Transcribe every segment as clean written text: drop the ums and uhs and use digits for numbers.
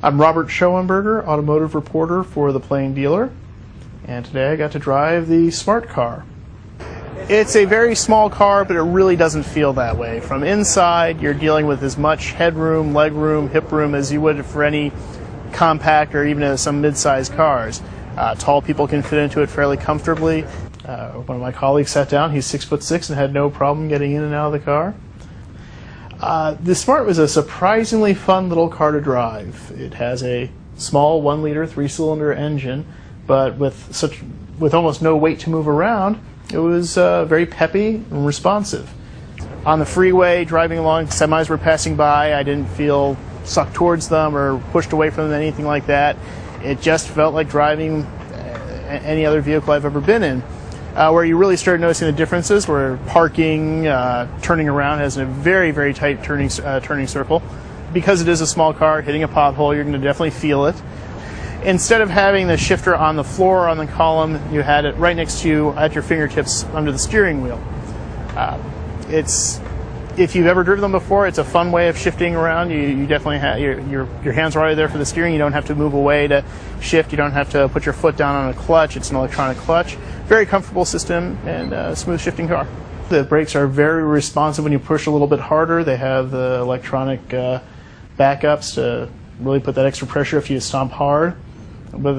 I'm Robert Schoenberger, automotive reporter for The Plain Dealer, and today I got to drive the Smart car. It's a very small car, but it really doesn't feel that way. From inside, you're dealing with as much headroom, legroom, hip room as you would for any compact or even some mid-sized cars. Tall people can fit into it fairly comfortably. One of my colleagues sat down, he's 6'6" and had no problem getting in and out of the car. The Smart was a surprisingly fun little car to drive. It has a small 1-liter 3-cylinder engine, but with almost no weight to move around, it was very peppy and responsive. On the freeway, driving along, semis were passing by. I didn't feel sucked towards them or pushed away from them, anything like that. It just felt like driving any other vehicle I've ever been in. Where you really start noticing the differences, where parking, turning around has a very, very tight turning circle. Because it is a small car, hitting a pothole, you're going to definitely feel it. Instead of having the shifter on the floor or on the column, you had it right next to you at your fingertips under the steering wheel. If you've ever driven them before, it's a fun way of shifting around. You definitely have your hands are already there for the steering. You don't have to move away to shift. You don't have to put your foot down on a clutch. It's an electronic clutch. Very comfortable system and a smooth shifting car. The brakes are very responsive when you push a little bit harder. They have the electronic backups to really put that extra pressure if you stomp hard. But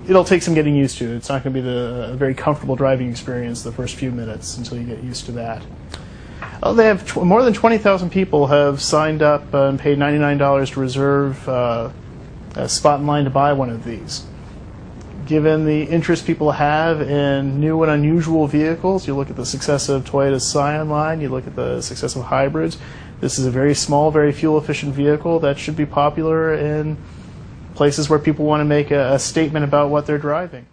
it'll take some getting used to. It's not going to be a very comfortable driving experience the first few minutes until you get used to that. They have more than 20,000 people have signed up and paid $99 to reserve a spot in line to buy one of these. Given the interest people have in new and unusual vehicles, you look at the success of Toyota's Scion line, you look at the success of hybrids, this is a very small, very fuel-efficient vehicle that should be popular in places where people want to make a statement about what they're driving.